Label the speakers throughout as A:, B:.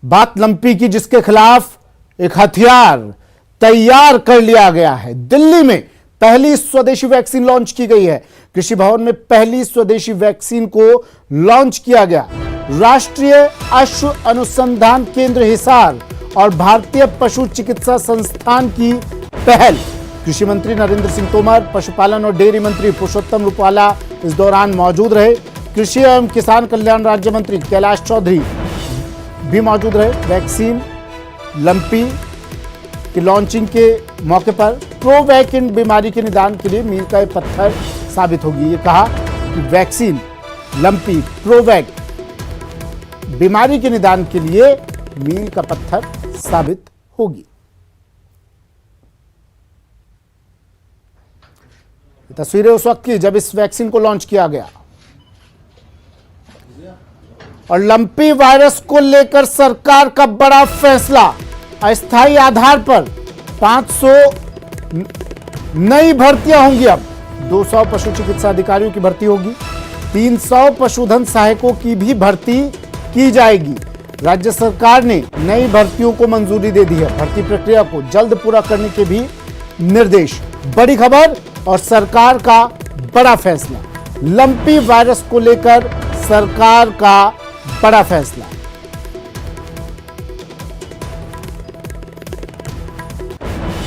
A: बात लंपी की, जिसके खिलाफ एक हथियार तैयार कर लिया गया है। दिल्ली में पहली स्वदेशी वैक्सीन लॉन्च की गई है। कृषि भवन में पहली स्वदेशी वैक्सीन को लॉन्च किया गया। राष्ट्रीय अश्व अनुसंधान केंद्र हिसार और भारतीय पशु चिकित्सा संस्थान की पहल। कृषि मंत्री नरेंद्र सिंह तोमर, पशुपालन और डेयरी मंत्री पुरुषोत्तम रूपाला इस दौरान मौजूद रहे। कृषि एवं किसान कल्याण राज्य मंत्री कैलाश चौधरी भी मौजूद रहे। वैक्सीन लंपी की लॉन्चिंग के मौके पर प्रोवैक्सीन बीमारी के निदान के लिए मील का पत्थर साबित होगी। ये कहा कि वैक्सीन लंपी प्रोवैक बीमारी के निदान के लिए मील का पत्थर साबित होगी। तस्वीरें उस वक्त की जब इस वैक्सीन को लॉन्च किया गया। और लंपी वायरस को लेकर सरकार का बड़ा फैसला। अस्थायी आधार पर 500 नई भर्तियां होंगी। अब 200 पशु चिकित्सा अधिकारियों की भर्ती होगी। 300 पशुधन सहायकों की भी भर्ती की जाएगी। राज्य सरकार ने नई भर्तियों को मंजूरी दे दी है। भर्ती प्रक्रिया को जल्द पूरा करने के भी निर्देश। बड़ी खबर और सरकार का बड़ा फैसला। लंपी वायरस को लेकर सरकार का बड़ा फैसला।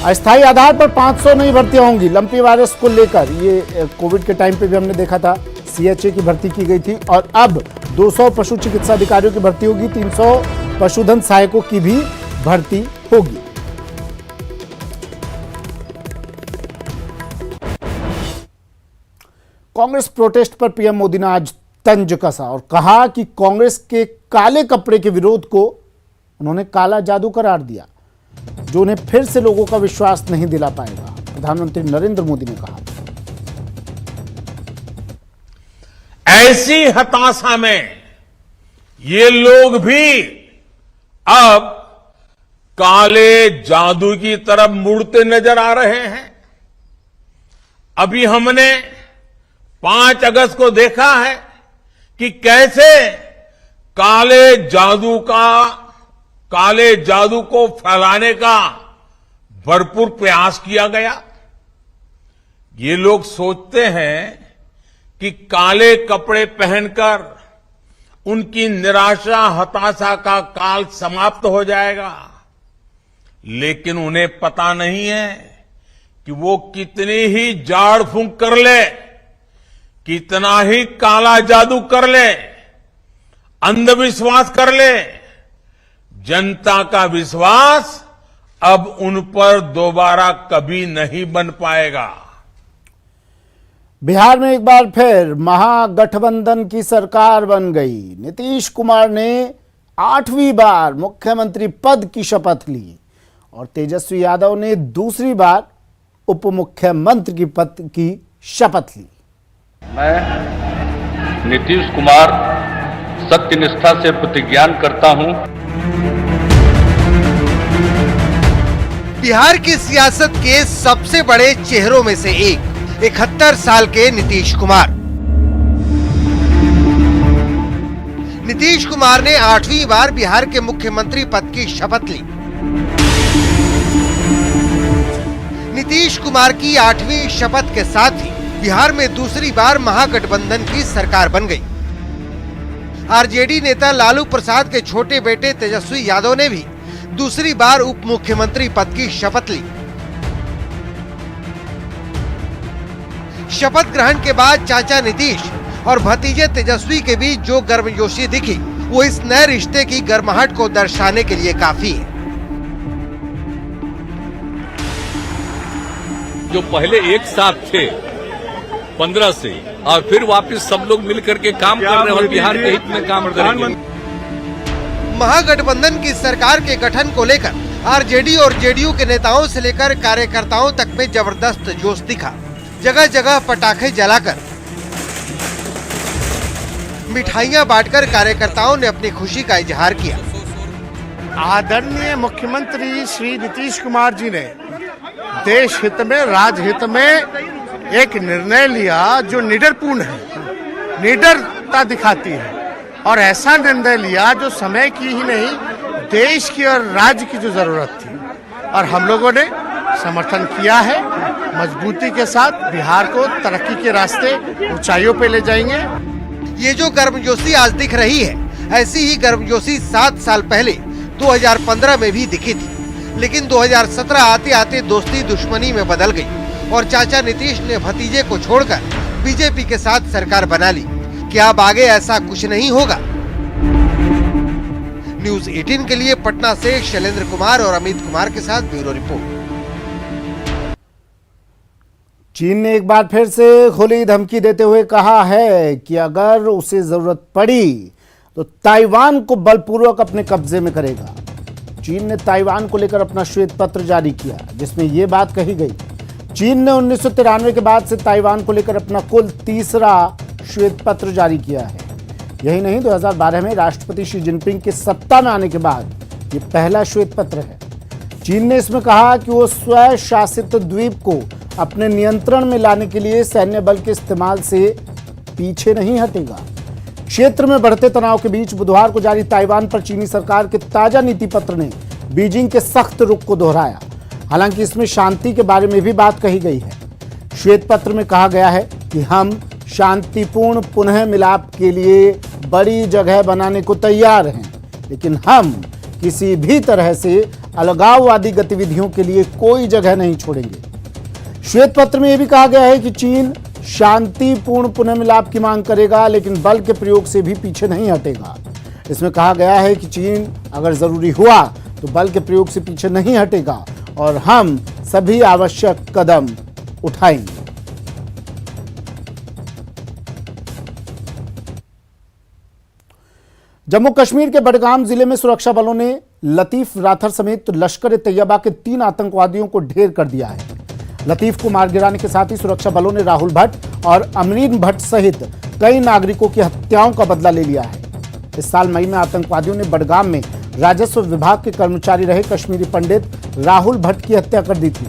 A: अस्थायी आधार पर 500 नई भर्तियां होंगी लंपी वायरस को लेकर। ये कोविड के टाइम पे भी हमने देखा था, सीएचए की भर्ती की गई थी। और अब 200 पशु चिकित्सा अधिकारियों की भर्ती होगी। 300 पशुधन सहायकों की भी भर्ती होगी। कांग्रेस प्रोटेस्ट पर पीएम मोदी ने आज तंज कसा और कहा कि कांग्रेस के काले कपड़े के विरोध को उन्होंने काला जादू करार दिया, जो उन्हें फिर से लोगों का विश्वास नहीं दिला पाएगा। प्रधानमंत्री नरेंद्र मोदी ने कहा,
B: ऐसी हताशा में ये लोग भी अब काले जादू की तरफ मुड़ते नजर आ रहे हैं। अभी हमने 5 अगस्त को देखा है कि कैसे काले जादू को फैलाने का भरपूर प्रयास किया गया। ये लोग सोचते हैं कि काले कपड़े पहनकर उनकी निराशा हताशा का काल समाप्त हो जाएगा, लेकिन उन्हें पता नहीं है कि वो कितनी ही झाड़ फूंक कर ले, कितना ही काला जादू कर ले, अंधविश्वास कर ले, जनता का विश्वास अब उन पर दोबारा कभी नहीं बन पाएगा।
A: बिहार में एक बार फिर महागठबंधन की सरकार बन गई। नीतीश कुमार ने 8वीं बार मुख्यमंत्री पद की शपथ ली और तेजस्वी यादव ने दूसरी बार उप मुख्यमंत्री की पद की शपथ ली।
C: मैं नीतीश कुमार सत्यनिष्ठा से प्रतिज्ञान करता हूं।
D: बिहार की सियासत के सबसे बड़े चेहरों में से एक 71 साल के नीतीश कुमार। नीतीश कुमार ने 8वीं बार बिहार के मुख्यमंत्री पद की शपथ ली। नीतीश कुमार की 8वीं शपथ के साथ ही बिहार में दूसरी बार महागठबंधन की सरकार बन गई। आरजेडी नेता लालू प्रसाद के छोटे बेटे तेजस्वी यादव ने भी दूसरी बार उप मुख्यमंत्री पद की शपथ ली। शपथ ग्रहण के बाद चाचा नीतीश और भतीजे तेजस्वी के बीच जो गर्मजोशी दिखी, वो इस नए रिश्ते की गर्माहट को दर्शाने के लिए काफी है।
E: जो पहले एक साथ थे 15 से और फिर वापस सब लोग मिलकर के काम कर रहे हैं और बिहार के हित में काम करेंगे।
D: महागठबंधन की सरकार के गठन को लेकर आरजेडी और जेडीयू के नेताओं से लेकर कार्यकर्ताओं तक में जबरदस्त जोश दिखा। जगह जगह पटाखे जलाकर, मिठाइयां बांटकर कार्यकर्ताओं ने अपनी खुशी का इजहार किया।
F: आदरणीय मुख्यमंत्री श्री नीतीश कुमार जी ने देश हित में, राजहित में एक निर्णय लिया जो निडरपूर्ण है, निडरता दिखाती है और ऐसा निर्णय लिया जो समय की ही नहीं देश की और राज्य की जो जरूरत थी और हम लोगों ने समर्थन किया है। मजबूती के साथ बिहार को तरक्की के रास्ते ऊंचाइयों पे ले जाएंगे।
D: ये जो गर्मजोशी आज दिख रही है, ऐसी ही गर्मजोशी 7 साल पहले 2015 में भी दिखी थी, लेकिन 2017 आते आते दोस्ती दुश्मनी में बदल गई और चाचा नीतीश ने भतीजे को छोड़कर बीजेपी के साथ सरकार बना ली। क्या अब आगे ऐसा कुछ नहीं होगा? न्यूज़ 18 के लिए पटना से शैलेंद्र कुमार और अमित कुमार के साथ ब्यूरो रिपोर्ट।
A: चीन ने एक बार फिर से खुली धमकी देते हुए कहा है कि अगर उसे जरूरत पड़ी तो ताइवान को बलपूर्वक अपने कब्जे में करेगा। चीन ने ताइवान को लेकर अपना श्वेत पत्र जारी किया, जिसमें यह बात कही गई। चीन ने 1993 के बाद से ताइवान को लेकर अपना कुल तीसरा श्वेत पत्र जारी किया है। यही नहीं, 2012 में राष्ट्रपति शी जिनपिंग के सत्ता में आने के बाद यह पहला श्वेत पत्र है। चीन ने इसमें कहा कि वो स्वशासित द्वीप को अपने नियंत्रण में लाने के लिए सैन्य बल के इस्तेमाल से पीछे नहीं हटेगा। क्षेत्र में बढ़ते तनाव के बीच बुधवार को जारी ताइवान पर चीनी सरकार के ताजा नीति पत्र ने बीजिंग के सख्त रुख को दोहराया। हालांकि इसमें शांति के बारे में भी बात कही गई है। श्वेत पत्र में कहा गया है कि हम शांतिपूर्ण पुनः मिलाप के लिए बड़ी जगह बनाने को तैयार हैं, लेकिन हम किसी भी तरह से अलगाववादी गतिविधियों के लिए कोई जगह नहीं छोड़ेंगे। श्वेत पत्र में यह भी कहा गया है कि चीन शांतिपूर्ण पुनः मिलाप की मांग करेगा, लेकिन बल के प्रयोग से भी पीछे नहीं हटेगा। इसमें कहा गया है कि चीन अगर जरूरी हुआ तो बल के प्रयोग से पीछे नहीं हटेगा और हम सभी आवश्यक कदम उठाएंगे। जम्मू कश्मीर के बडगाम जिले में सुरक्षा बलों ने लतीफ राथर समेत लश्कर ए तैयबा के 3 आतंकवादियों को ढेर कर दिया है। लतीफ को मार गिराने के साथ ही सुरक्षा बलों ने राहुल भट्ट और अमरीन भट्ट सहित कई नागरिकों की हत्याओं का बदला ले लिया है। इस साल मई में आतंकवादियों ने बडगाम में राजस्व विभाग के कर्मचारी रहे कश्मीरी पंडित राहुल भट्ट की हत्या कर दी थी।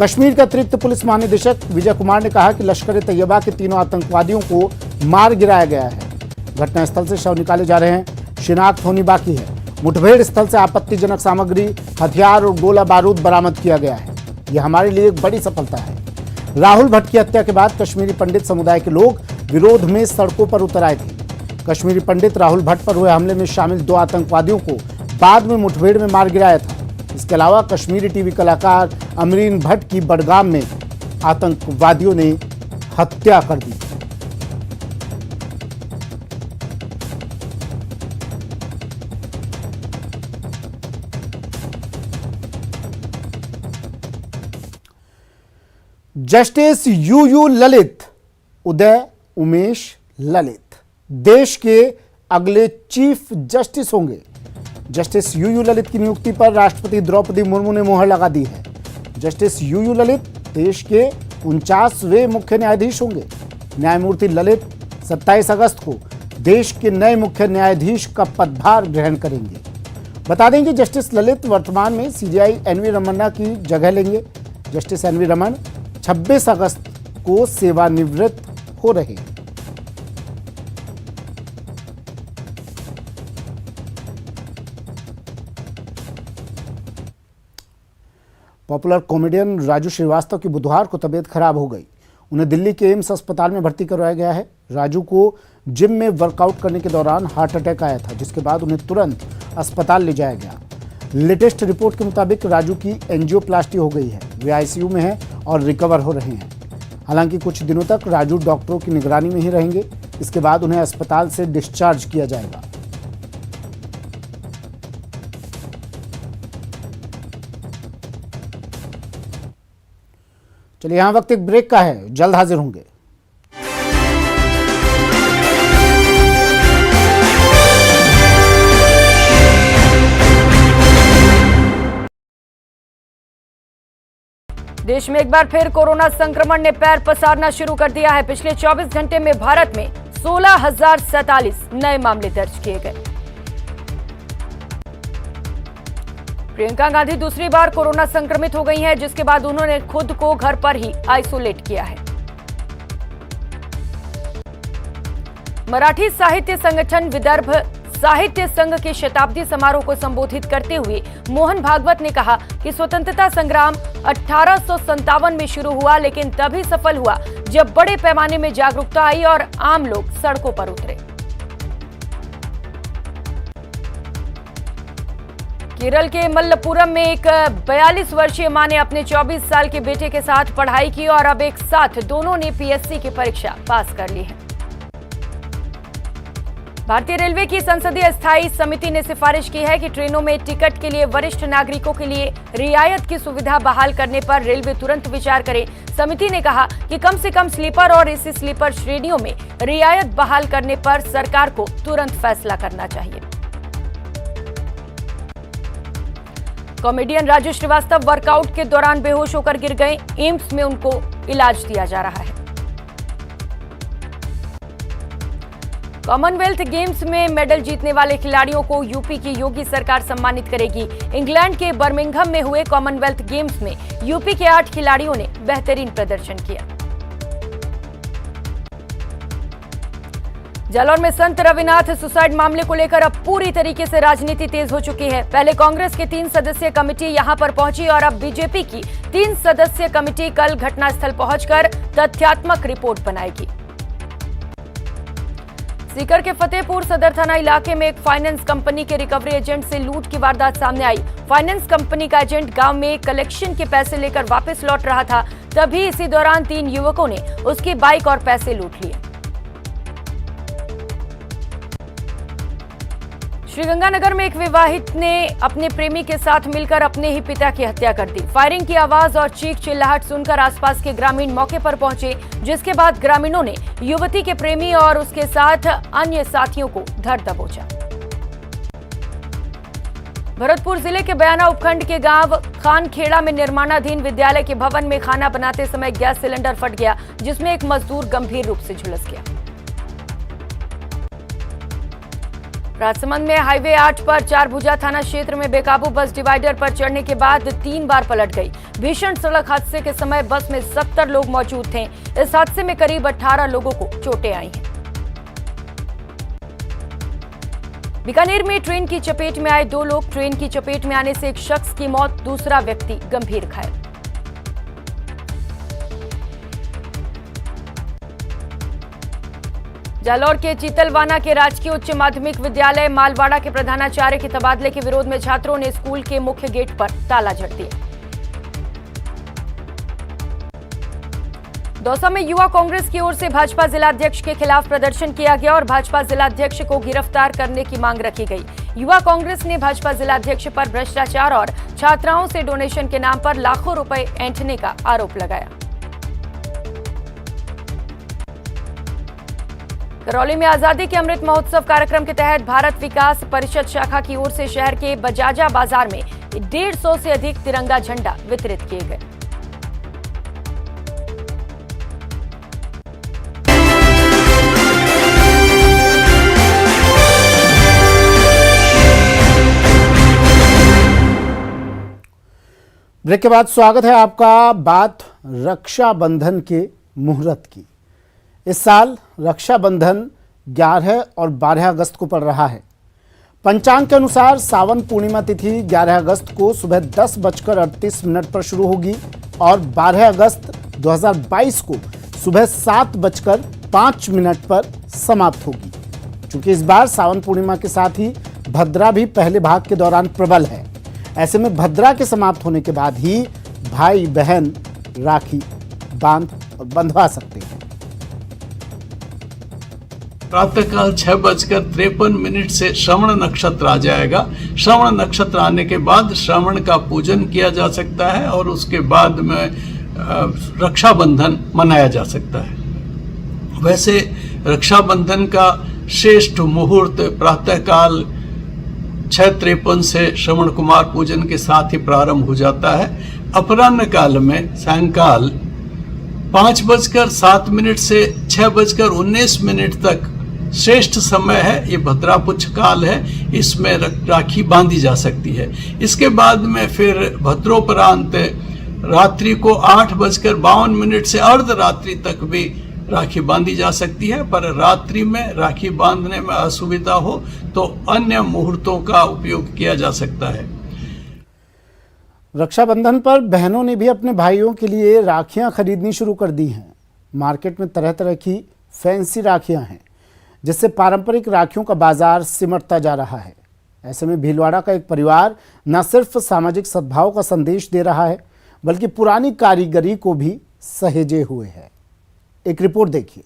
A: कश्मीर के अतिरिक्त पुलिस महानिदेशक विजय कुमार ने कहा कि लश्कर ए तैयबा के तीनों आतंकवादियों को मार गिराया गया है। घटनास्थल से शव निकाले जा रहे हैं, शिनाख्त होनी बाकी है। मुठभेड़ स्थल से आपत्तिजनक सामग्री, हथियार और गोला बारूद बरामद किया गया है। यह हमारे लिए एक बड़ी सफलता है। राहुल भट्ट की हत्या के बाद कश्मीरी पंडित समुदाय के लोग विरोध में सड़कों पर उतर आए थे। कश्मीरी पंडित राहुल भट्ट पर हुए हमले में शामिल 2 आतंकवादियों को बाद में मुठभेड़ में मार गिराया था। इसके अलावा कश्मीरी टीवी कलाकार अमरीन भट्ट की बडगाम में आतंकवादियों ने हत्या कर दी। जस्टिस यूयू ललित, उदय उमेश ललित देश के अगले चीफ जस्टिस होंगे। जस्टिस यूयू ललित की नियुक्ति पर राष्ट्रपति द्रौपदी मुर्मू ने मुहर लगा दी है। जस्टिस यूयू ललित देश के 49वें मुख्य न्यायाधीश होंगे। न्यायमूर्ति ललित 27 अगस्त को देश के नए मुख्य न्यायाधीश का पदभार ग्रहण करेंगे। बता दें कि जस्टिस ललित वर्तमान में सीजेआई एनवी रमन्ना की जगह लेंगे। जस्टिस एनवी रमन 26 अगस्त को सेवानिवृत्त हो रहे हैं। पॉपुलर कॉमेडियन राजू श्रीवास्तव की बुधवार को तबीयत खराब हो गई। उन्हें दिल्ली के एम्स अस्पताल में भर्ती करवाया गया है। राजू को जिम में वर्कआउट करने के दौरान हार्ट अटैक आया था, जिसके बाद उन्हें तुरंत अस्पताल ले जाया गया। लेटेस्ट रिपोर्ट के मुताबिक राजू की एंजियोप्लास्टी हो गई है। वे आईसीयू में हैं और रिकवर हो रहे हैं। हालांकि कुछ दिनों तक राजू डॉक्टरों की निगरानी में ही रहेंगे। इसके बाद उन्हें अस्पताल से डिस्चार्ज किया जाएगा। चलिए, यहां वक्त एक ब्रेक का है, जल्द हाजिर होंगे।
G: देश में एक बार फिर कोरोना संक्रमण ने पैर पसारना शुरू कर दिया है। पिछले 24 घंटे में भारत में 16,047 नए मामले दर्ज किए गए। प्रियंका गांधी दूसरी बार कोरोना संक्रमित हो गई हैं, जिसके बाद उन्होंने खुद को घर पर ही आइसोलेट किया है। मराठी साहित्य संगठन विदर्भ साहित्य संघ के शताब्दी समारोह को संबोधित करते हुए मोहन भागवत ने कहा कि स्वतंत्रता संग्राम 1857 में शुरू हुआ, लेकिन तभी सफल हुआ जब बड़े पैमाने में जागरूकता आई और आम लोग सड़कों पर उतरे। केरल के मल्लपुरम में एक 42 वर्षीय मां ने अपने 24 साल के बेटे के साथ पढ़ाई की और अब एक साथ दोनों ने पीएससी की परीक्षा पास कर ली है। भारतीय रेलवे की संसदीय स्थायी समिति ने सिफारिश की है कि ट्रेनों में टिकट के लिए वरिष्ठ नागरिकों के लिए रियायत की सुविधा बहाल करने पर रेलवे तुरंत विचार करे। समिति ने कहा कि कम से कम स्लीपर और एसी स्लीपर श्रेणियों में रियायत बहाल करने पर सरकार को तुरंत फैसला करना चाहिए। कॉमेडियन राजू श्रीवास्तव वर्कआउट के दौरान बेहोश होकर गिर गए। एम्स में उनको इलाज दिया जा रहा है। कॉमनवेल्थ गेम्स में मेडल जीतने वाले खिलाड़ियों को यूपी की योगी सरकार सम्मानित करेगी। इंग्लैंड के बर्मिंघम में हुए कॉमनवेल्थ गेम्स में यूपी के 8 खिलाड़ियों ने बेहतरीन प्रदर्शन किया। जालौर में संत रविनाथ सुसाइड मामले को लेकर अब पूरी तरीके से राजनीति तेज हो चुकी है। पहले कांग्रेस की 3 सदस्यीय कमेटी यहां पर पहुंची और अब बीजेपी की 3 सदस्यीय कमेटी कल घटनास्थल पहुंचकर तथ्यात्मक रिपोर्ट बनाएगी। सीकर के फतेहपुर सदर थाना इलाके में एक फाइनेंस कंपनी के रिकवरी एजेंट से लूट की वारदात सामने आई। फाइनेंस कंपनी का एजेंट गांव में कलेक्शन के पैसे लेकर वापस लौट रहा था, तभी इसी दौरान 3 युवकों ने उसकी बाइक और पैसे लूट लिए। श्रीगंगानगर में एक विवाहित ने अपने प्रेमी के साथ मिलकर अपने ही पिता की हत्या कर दी। फायरिंग की आवाज और चीख चिल्लाहट सुनकर आसपास के ग्रामीण मौके पर पहुंचे, जिसके बाद ग्रामीणों ने युवती के प्रेमी और उसके साथ अन्य साथियों को धर दबोचा। भरतपुर जिले के बयाना उपखंड के गांव खानखेड़ा में निर्माणाधीन विद्यालय के भवन में खाना बनाते समय गैस सिलेंडर फट गया, जिसमें एक मजदूर गंभीर रूप से झुलस गया। राजसमंद में हाईवे 8 पर चारभुजा थाना क्षेत्र में बेकाबू बस डिवाइडर पर चढ़ने के बाद 3 बार पलट गई। भीषण सड़क हादसे के समय बस में 70 लोग मौजूद थे। इस हादसे में करीब 18 लोगों को चोटें आई हैं। बीकानेर में ट्रेन की चपेट में आए 2 लोग। ट्रेन की चपेट में आने से एक शख्स की मौत, दूसरा व्यक्ति गंभीर घायल। जालौर के चीतलवाना के राजकीय उच्च माध्यमिक विद्यालय मालवाड़ा के प्रधानाचार्य के तबादले के विरोध में छात्रों ने स्कूल के मुख्य गेट पर ताला जड़ दिया। दौसा में युवा कांग्रेस की ओर से भाजपा जिलाध्यक्ष के खिलाफ प्रदर्शन किया गया और भाजपा जिलाध्यक्ष को गिरफ्तार करने की मांग रखी गई। युवा कांग्रेस ने भाजपा जिलाध्यक्ष पर भ्रष्टाचार और छात्राओं से डोनेशन के नाम पर लाखों रुपए ऐंठने का आरोप लगाया। करौली में आजादी के अमृत महोत्सव कार्यक्रम के तहत भारत विकास परिषद शाखा की ओर से शहर के बजाजा बाजार में 150 से अधिक तिरंगा झंडा वितरित किए गए।
A: ब्रेक के बाद स्वागत है आपका। बात रक्षाबंधन के मुहूर्त की। इस साल रक्षाबंधन 11 और 12 अगस्त को पड़ रहा है। पंचांग के अनुसार सावन पूर्णिमा तिथि 11 अगस्त को सुबह 10:38 पर शुरू होगी और 12 अगस्त 2022 को सुबह 7:05 पर समाप्त होगी। चूंकि इस बार सावन पूर्णिमा के साथ ही भद्रा भी पहले भाग के दौरान प्रबल है, ऐसे में भद्रा के समाप्त होने के बाद ही भाई बहन राखी बंधवा सकते हैं।
H: प्रातःकाल 6:53 से श्रवण नक्षत्र आ जाएगा। श्रवण नक्षत्र आने के बाद श्रवण का पूजन किया जा सकता है और उसके बाद में रक्षाबंधन मनाया जा सकता है। वैसे रक्षाबंधन का श्रेष्ठ मुहूर्त प्रातःकाल 6:53 से श्रवण कुमार पूजन के साथ ही प्रारंभ हो जाता है। अपराह्न काल में सायंकाल 5:07 से 6:19 तक श्रेष्ठ समय है। ये भद्रापुच्छ काल है, इसमें राखी बांधी जा सकती है। इसके बाद में फिर भद्रोपरांत रात्रि को 8:52 से अर्धरात्रि तक भी राखी बांधी जा सकती है, पर रात्रि में राखी बांधने में असुविधा हो तो अन्य मुहूर्तों का उपयोग किया जा सकता है।
A: रक्षाबंधन पर बहनों ने भी अपने भाइयों के लिए राखियां खरीदनी शुरू कर दी हैं। मार्केट में तरह तरह की फैंसी राखियां हैं, जिससे पारंपरिक राखियों का बाजार सिमटता जा रहा है। ऐसे में भीलवाड़ा का एक परिवार न सिर्फ सामाजिक सद्भाव का संदेश दे रहा है, बल्कि पुरानी कारीगरी को भी सहेजे हुए है। एक रिपोर्ट देखिए।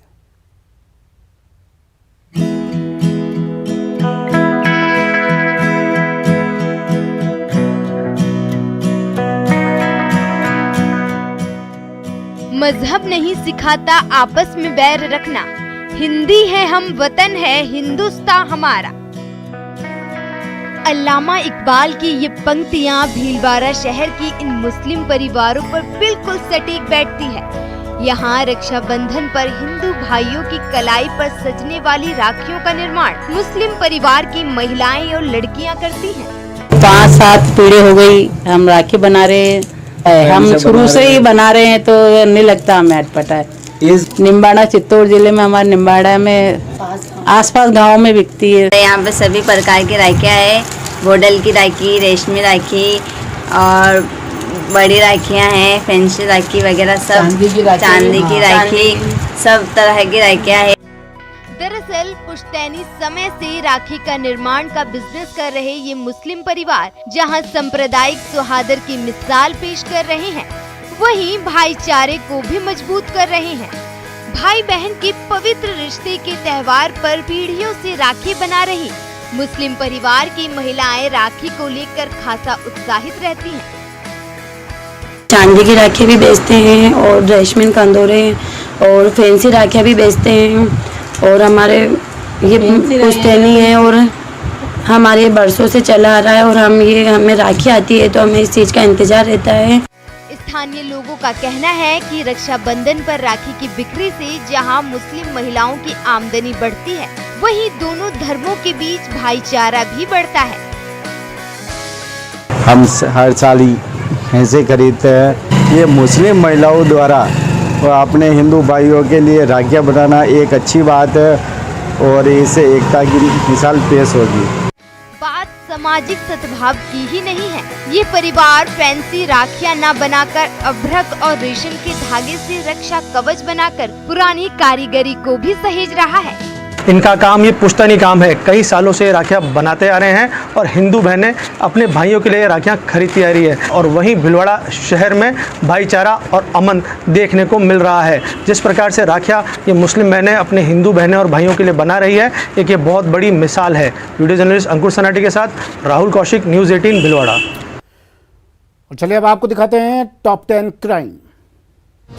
I: मजहब नहीं सिखाता आपस में बैर रखना, हिंदी है हम वतन है हिंदुस्तान हमारा। अल्लामा इकबाल की ये पंक्तियाँ भीलवाड़ा शहर की इन मुस्लिम परिवारों पर बिल्कुल सटीक बैठती है। यहाँ रक्षाबंधन पर हिंदू भाइयों की कलाई पर सजने वाली राखियों का निर्माण मुस्लिम परिवार की महिलाएं और लड़कियाँ करती हैं।
J: 5-7 पीढ़ी हो गई हम राखी बना रहे हैं, हम शुरू से ही बना रहे हैं, तो नहीं लगता हमें अटपटा है। निम्बाड़ा चित्तौड़ जिले में, हमारे निम्बाड़ा में आसपास गांव में बिकती है।
K: यहाँ पे सभी प्रकार की राखियाँ है, गोडल की राखी, रेशमी राखी और बड़ी राखियाँ हैं, फैंसी राखी वगैरह सब, चांदी की राखी सब तरह की राखियाँ है।
I: दरअसल पुश्तैनी समय से राखी का निर्माण का बिजनेस कर रहे ये मुस्लिम परिवार जहां सांप्रदायिक सौहार्द की मिसाल पेश कर रहे हैं, वहीं भाईचारे को भी मजबूत कर रहे हैं। भाई बहन के पवित्र रिश्ते के त्योहार पर पीढ़ियों से राखी बना रही मुस्लिम परिवार की महिलाएं राखी को लेकर खासा उत्साहित रहती हैं।
J: चांदी की राखी भी बेचते हैं और रेशमी कंदोरे और फैंसी राखियाँ भी बेचते हैं, और हमारे ये पुश्तैनी है और हमारे बरसों से चला आ रहा है, और हमें राखी आती है तो हमें इस चीज़ का इंतजार रहता है।
I: स्थानीय लोगों का कहना है कि रक्षाबंधन पर राखी की बिक्री से जहां मुस्लिम महिलाओं की आमदनी बढ़ती है, वहीं दोनों धर्मों के बीच भाईचारा भी बढ़ता है।
L: हम हर साल ही ऐसे खरीदते हैं। ये मुस्लिम महिलाओं द्वारा अपने हिंदू भाइयों के लिए राखियाँ बनाना एक अच्छी बात है और इससे एकता की मिसाल पेश होगी।
I: बात सामाजिक सद्भाव की ही नहीं है, ये परिवार फैंसी राखियाँ न बनाकर अभ्रक और रेशम के धागे से रक्षा कवच बनाकर पुरानी कारीगरी को भी सहेज रहा है।
M: इनका काम ये पुश्तैनी काम है, कई सालों से राखियाँ बनाते आ रहे हैं और हिंदू बहनें अपने भाइयों के लिए राखियाँ खरीदती आ रही है। और वहीं भीलवाड़ा शहर में भाईचारा और अमन देखने को मिल रहा है। जिस प्रकार से राखियाँ ये मुस्लिम बहनें अपने हिंदू बहनें और भाइयों के लिए बना रही है, एक ये बहुत बड़ी मिसाल है। वीडियो जर्नलिस्ट अंकुर सनाटी के साथ राहुल कौशिक, न्यूज़ 18 भीलवाड़ा।
A: और चलिए अब आपको दिखाते हैं टॉप 10 क्राइम।